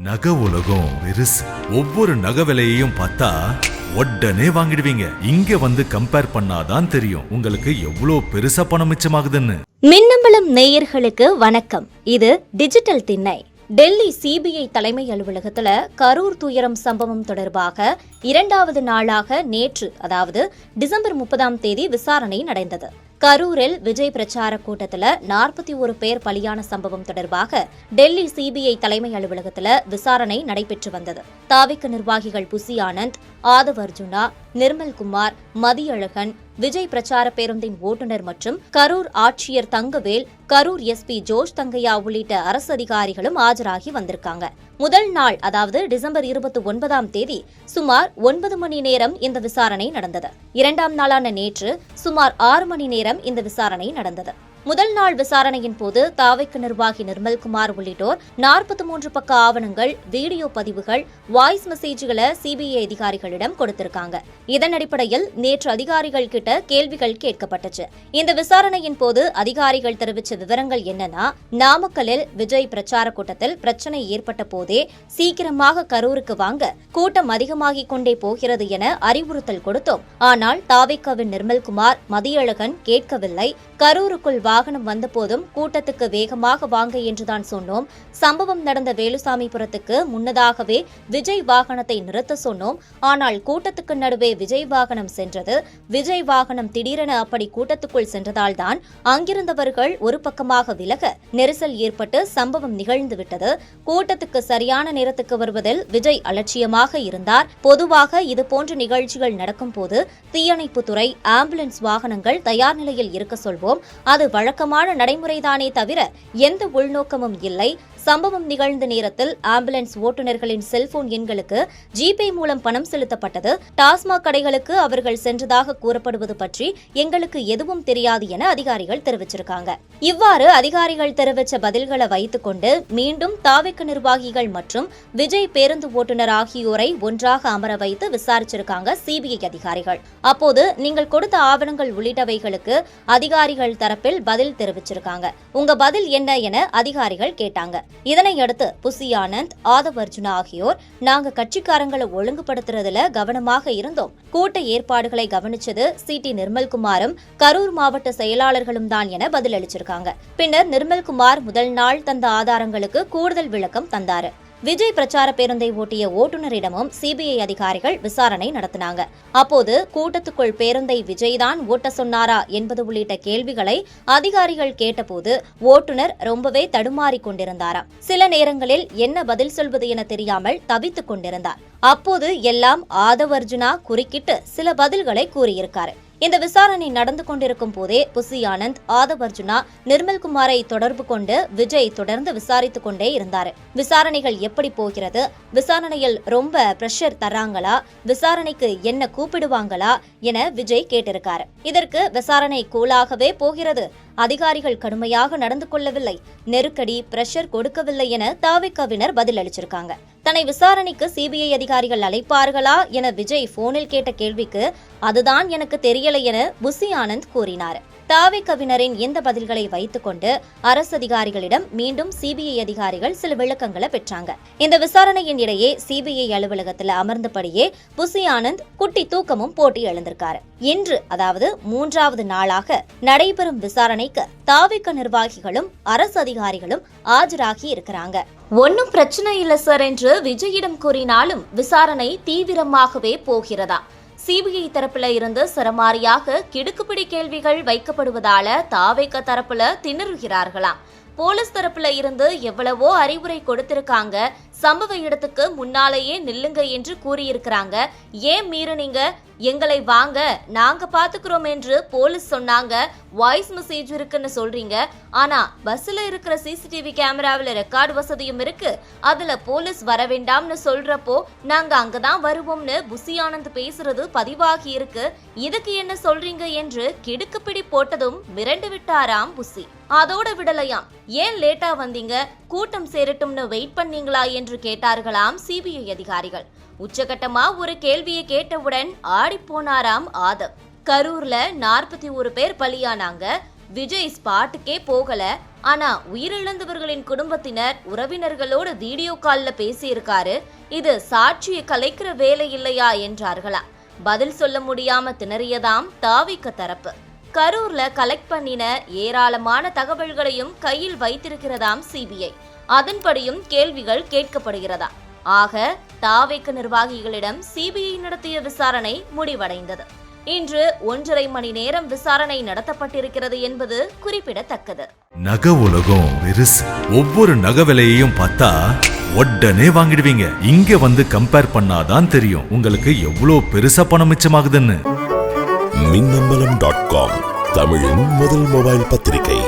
நகை உலகம் பெருசு. ஒவ்வொரு நகை விலையையும் பார்த்தா உடனே வாங்கிடுவீங்க. இங்க வந்து கம்பேர் பண்ணாதான் தெரியும் உங்களுக்கு எவ்வளவு பெருசா பணம் மிச்சமாகுதுன்னு. மின்னம்பலம் நேயர்களுக்கு வணக்கம். இது டிஜிட்டல் திண்ணை. டெல்லி சிபிஐ தலைமை அலுவலகத்துல கரூர் துயரம் சம்பவம் தொடர்பாக 2வது நாளாக நேற்று, அதாவது டிசம்பர் 30 விசாரணை நடந்தது. கரூரில் விஜய் பிரச்சார கூட்டத்துல 41 பேர் பலியான சம்பவம் தொடர்பாக டெல்லி சிபிஐ தலைமை அலுவலகத்துல விசாரணை நடைபெற்று வந்தது. தாவிக நிர்வாகிகள் புசி ஆனந்த், ஆதவ் அர்ஜுனா, நிர்மல்குமார், மதியழகன், விஜய் பிரச்சார பேருந்தின் ஓட்டுநர் மற்றும் கரூர் ஆட்சியர் தங்கவேல், கரூர் எஸ்பி ஜோஷ் தங்கையா உள்ளிட்ட அரசு அதிகாரிகளும் ஆஜராகி வந்திருக்காங்க. முதல் நாள், அதாவது டிசம்பர் 29 சுமார் 9 மணி நேரம் இந்த விசாரணை நடந்தது. 2ஆம் நாளான நேற்று சுமார் 6 மணி நேரம் இந்த விசாரணை நடந்தது. முதல் நாள் விசாரணையின் போது தாவிக நிர்வாகி நிர்மல்குமார் உள்ளிட்டோர் 43 பக்க ஆவணங்கள், வீடியோ பதிவுகள், வாய்ஸ் மெசேஜ்களை சிபிஐ அதிகாரிகளிடம் கொடுத்திருக்காங்க. இதன் அடிப்படையில் நேற்று அதிகாரிகள் கிட்ட கேள்விகள் கேட்கப்பட்டுச்சு. இந்த விசாரணையின் போது அதிகாரிகள் தெரிவிச்ச விவரங்கள் என்னன்னா, நாமக்கல்லில் விஜய் பிரச்சார கூட்டத்தில் பிரச்சனை ஏற்பட்ட போதே சீக்கிரமாக கரூருக்கு வாங்க, கூட்டம் அதிகமாகிக் கொண்டே போகிறது என அறிவுறுத்தல் கொடுத்தோம். ஆனால் தாவிகவின் நிர்மல்குமார், மதியழகன் கேட்கவில்லை. கரூருக்குள் வாகனம் வந்தபோதும் கூட்டத்துக்கு வேகமாக வாங்க என்றுதான் சொன்னோம். சம்பவம் நடந்த வேலுசாமிபுரத்துக்கு முன்னதாகவே விஜய் வாகனத்தை நிறுத்த சொன்னோம். ஆனால் கூட்டத்துக்கு நடுவே விஜய் வாகனம் சென்றது. விஜய் வாகனம் திடீரென அப்படி கூட்டத்துக்குள் சென்றதால் தான் அங்கிருந்தவர்கள் ஒரு பக்கமாக விலக நெரிசல் ஏற்பட்டு சம்பவம் நிகழ்ந்துவிட்டது. கூட்டத்துக்கு சரியான நேரத்துக்கு வருவதில் விஜய் அலட்சியமாக இருந்தார். பொதுவாக இதுபோன்ற நிகழ்ச்சிகள் நடக்கும் போது தீயணைப்புத்துறை, ஆம்புலன்ஸ் வாகனங்கள் தயார் நிலையில் இருக்க சொல்வோம். அது வழக்கமான நடைமுறைதானே தவிர எந்த உள்நோக்கமும் இல்லை. சம்பவம் நிகழ்ந்த நேரத்தில் ஆம்புலன்ஸ் ஓட்டுநர்களின் செல்போன் எண்களுக்கு ஜிபே மூலம் பணம் செலுத்தப்பட்டது. டாஸ்மாக் கடைகளுக்கு அவர்கள் சென்றதாக கூறப்படுவது பற்றி எங்களுக்கு எதுவும் தெரியாது என அதிகாரிகள் தெரிவிச்சிருக்காங்க. இவ்வாறு அதிகாரிகள் தெரிவித்த பதில்களை வைத்துக் கொண்டு மீண்டும் தாவிக நிர்வாகிகள் மற்றும் விஜய் பேருந்து ஓட்டுநர் ஆகியோரை ஒன்றாக அமர வைத்து விசாரிச்சிருக்காங்க சிபிஐ அதிகாரிகள். அப்போது நீங்கள் கொடுத்த ஆவணங்கள் உள்ளிட்டவைகளுக்கு அதிகாரிகள் தரப்பில் பதில் தெரிவிச்சிருக்காங்க. உங்க பதில் என்ன என அதிகாரிகள் கேட்டாங்க. இதனையடுத்து புசி ஆனந்த், ஆதவ் அர்ஜுனா ஆகியோர், நாங்க கட்சிக்காரங்களை ஒழுங்குபடுத்துறதுல கவனமாக இருந்தோம். கூட்ட ஏற்பாடுகளை கவனிச்சது சிடி நிர்மல்குமாரும் கரூர் மாவட்ட செயலாளர்களும் தான் என பதிலளிச்சிருக்காங்க. பின்னர் நிர்மல்குமார் முதல் நாள் தந்த ஆதாரங்களுக்கு கூடுதல் விளக்கம் தந்தாரு. விஜய் பிரச்சார பேருந்தை ஓட்டிய ஓட்டுநரிடமும் சிபிஐ அதிகாரிகள் விசாரணை நடத்தினாங்க. அப்போது கூட்டத்துக்குள் பேருந்தை விஜய் தான் ஓட்ட சொன்னாரா என்பது உள்ளிட்ட கேள்விகளை அதிகாரிகள் கேட்டபோது ஓட்டுநர் ரொம்பவே தடுமாறிக் கொண்டிருந்தாராம். சில நேரங்களில் என்ன பதில் சொல்வது என தெரியாமல் தவித்துக் கொண்டிருந்தார். அப்போது எல்லாம் ஆதவ் அர்ஜுனா குறுக்கிட்டு சில பதில்களை கூறியிருக்காரு. இந்த விசாரணை நடந்து கொண்டிருக்கும் போதே புசி ஆனந்த், ஆதவ் அர்ஜுனா, நிர்மல்குமாரை தொடர்பு கொண்டு விஜய் தொடர்ந்து விசாரித்துக் கொண்டே இருந்தாரு. விசாரணைகள் எப்படி போகிறது, விசாரணையில் ரொம்ப பிரஷர் தராங்களா, விசாரணைக்கு என்ன கூப்பிடுவாங்களா என விஜய் கேட்டிருக்காரு. இதற்கு விசாரணை கூலாகவே போகிறது, அதிகாரிகள் கடுமையாக நடந்து கொள்ளவில்லை, நெருக்கடி பிரஷர் கொடுக்கவில்லை என தாவிகவினர் பதிலளிச்சிருக்காங்க. தன்னை விசாரணைக்கு சிபிஐ அதிகாரிகள் அழைப்பார்களா என விஜய் போனில் கேட்ட கேள்விக்கு அதுதான் எனக்கு தெரியலை என புசி ஆனந்த் கூறினார். தாவிகவினரின் இந்த பதில்களை வைத்துக் கொண்டு அரசு அதிகாரிகளிடம் மீண்டும் சிபிஐ அதிகாரிகள் சில விளக்கங்களை பெற்றாங்க. இந்த விசாரணையின் இடையே சிபிஐ அலுவலகத்தில் அமர்ந்தபடியே புசி ஆனந்த் குட்டி தூக்கமும் போட்டி எழுந்திருக்காரு. இன்று, அதாவது 3வது நாளாக நடைபெறும் விசாரணைக்கு தாவிக நிர்வாகிகளும் அரசு அதிகாரிகளும் ஆஜராகி இருக்கிறாங்க. ஒன்னும் பிரச்சனை இல்ல சார் என்று விஜயிடம் கூறினாலும் விசாரணை தீவிரமாகவே போகிறதா? சிபிஐ தரப்புல இருந்து சரமாரியாக கிடுக்குப்பிடி கேள்விகள் வைக்கப்படுவதால தாவேக தரப்புல திணறுகிறார்களாம். போலீஸ் தரப்புல இருந்து எவ்வளவோ அறிவுரை கொடுத்திருக்காங்க. சம்பவ இடத்துக்கு முன்னாலேயே நில்லுங்க என்று கூறியிருக்கிறாங்க. ஏன் மீறினீங்க? எங்களை வாங்க, நாங்க பாத்துக்கிறோம் என்று போலீஸ் சொன்னாங்க. வாய்ஸ் மெசேஜ் இருக்குன்னு சொல்றீங்க. ஆனா பஸ்ல இருக்கிற சிசிடிவி கேமராவில ரெக்கார்டு வசதியும் இருக்கு. அதுல போலீஸ் வர வேண்டாம்னு சொல்றப்போ நாங்க அங்கதான் வருவோம்னு புசி ஆனந்த் பேசுறது பதிவாகி இருக்கு. இதுக்கு என்ன சொல்றீங்க என்று கிடுக்குப்பிடி போட்டதும் மிரண்டு விட்டாராம் புசி. அதோட விடலையாம். ஏன் லேட்டா வந்தீங்க? கூட்டம் சேரட்டும்னு வெயிட் பண்ணீங்களா என்று கேட்டார்களாம் சிபிஐ அதிகாரிகள். உச்சகட்டமா ஒரு கேள்வியை கேட்டவுடன் ஆடி போனாராம் ஆதவ். கரூர்ல 41 பேர் பலியானாங்க. விஜய் ஸ்பாட்டுக்கே போகல. ஆனா உயிரிழந்தவர்களின் குடும்பத்தினர் உறவினர்களோடு வீடியோ கால்ல பேசியிருக்காரு. இது சாட்சியை கலைக்கிற வேலை இல்லையா என்றார்களா? பதில் சொல்ல முடியாம திணறியதாம் தாவிக தரப்பு. கரூர்ல கலெக்ட் பண்ணின ஏராளமான தகவல்களையும் கையில் வைத்திருக்கிறதாம் சிபிஐ. அதன்படியும் கேள்விகள் கேட்கப்படுகிறதா? ஆக தாவேக நிர்வாகிகளிடம் சிபிஐ நடத்திய விசாரணை முடிவடைந்தது. இன்று 1.5 மணி நேரம் விசாரணை நடத்தப்பட்டிருக்கிறது என்பது குறிப்பிடத்தக்கது. நகை உலகம் பெருசு. ஒவ்வொரு நகை விலையையும் பார்த்தா உடனே வாங்கிடுவீங்க. இங்க வந்து கம்பேர் பண்ணாதான் தெரியும் உங்களுக்கு எவ்வளவு பெருசா பணம் மிச்சமாகுதுன்னு. மின்னம்பலம்.com தமிழின் முதல் மொபைல் பத்திரிகை.